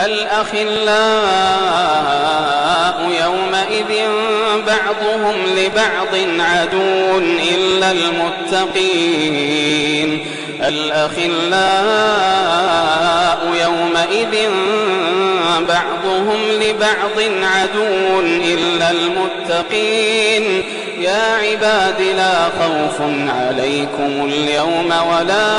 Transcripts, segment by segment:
الأخلاء يومئذ بعضهم لبعض عدو إلا المتقين الأخلاء يومئذ بعضهم لبعض عدو إلا المتقين يا عباد لا خوف عليكم اليوم ولا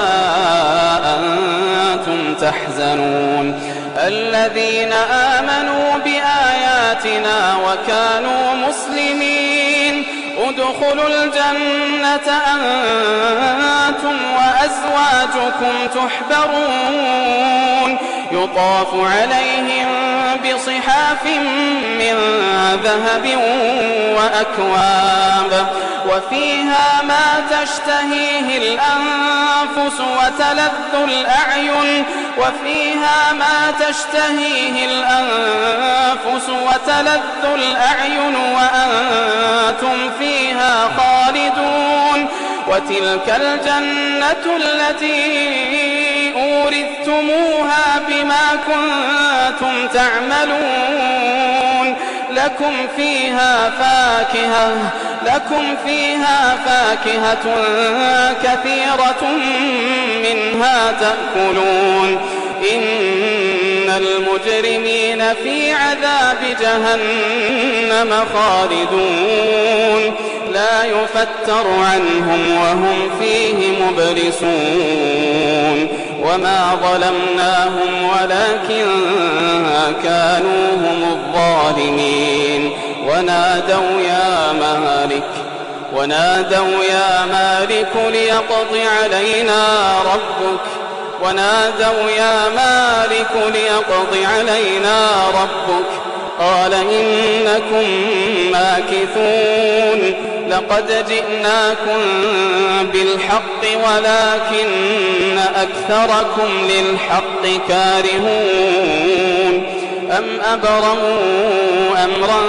أنتم تحزنون الذين آمنوا بآياتنا وكانوا مسلمين ادخلوا الجنة أنتم وأزواجكم تحبرون يطاف عليهم بصحاف من ذهب وأكواب وفيها ما تشتهيه الأنفس وتلذ الأعين وفيها ما تشتهيه الأنفس وتلذ الأعين وأنتم فيها خالدون وتلك الجنة التي أورثتموها بما كنتم تعملون لكم فيها فاكهة كثيرة منها تأكلون إن المجرمين في عذاب جهنم خالدون لا يفتر عنهم وهم فيه مبلسون وما ظلمناهم ولكن كانوا هم الظالمين ونادوا يا مالك ليقض علينا ربك قال إنكم ماكثون لقد جئناكم بالحق ولكن أكثركم للحق كارهون أم أبرموا أمرا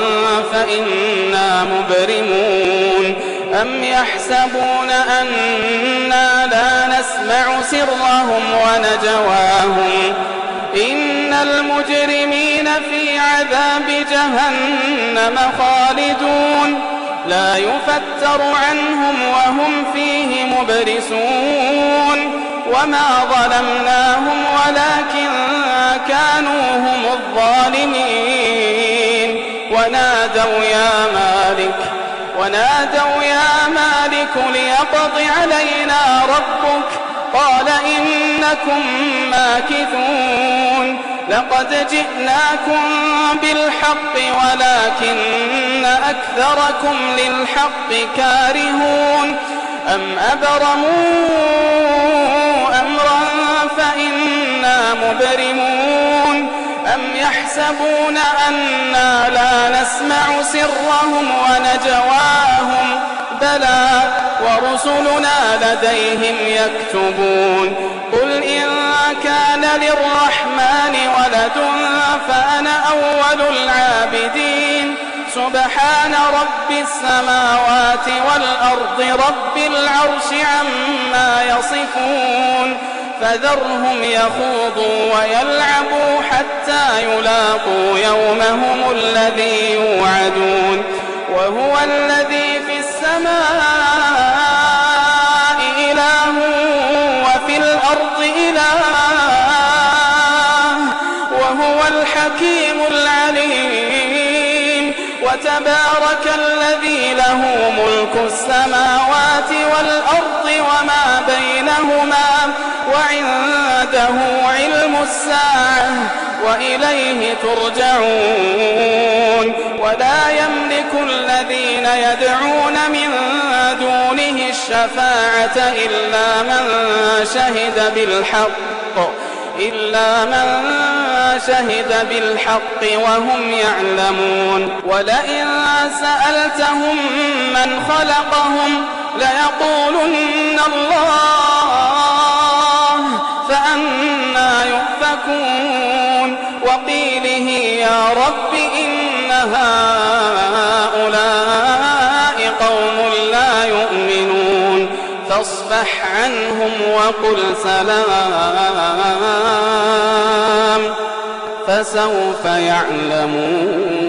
فإنا مبرمون أم يحسبون أنا لا نسمع سرهم ونجواهم إن المجرمين في عذاب جهنم خالدون لا يفتر عنهم وهم فيه مبلسون وما ظلمناهم ولكن كانوا هم الظالمين ونادوا يا مالك ليقض علينا ربك قال إنكم ماكثون لقد جئناكم بالحق ولكن أكثركم للحق كارهون أم أبرموا أمرا فإنا مبرمون أم يحسبون أنا لا نسمع سرهم ونجواهم بلى ورسلنا لديهم يكتبون قل إن كان للرحمن ولد فأنا أول العابدين سبحان رب السماوات والأرض رب العرش عما يصفون فذرهم يخوضوا ويلعبوا حتى يلاقوا يومهم الذي يوعدون وهو الذي في السماء إله وفي الأرض إله وهو الحكيم العليم وتبارك الذي له ملك السماوات والأرض وما بينهما وعنده علم الساعة وإليه ترجعون ولا يملك الذين يدعون من دونه الشفاعة إلا من شهد بالحق وهم يعلمون ولئن سألتهم من خلقهم ليقولن الله فأنى يؤفكون وقيله يا رب إن هؤلاء قوم لا يؤمنون فاصفح عنهم وقل سلام فسوف يعلمون.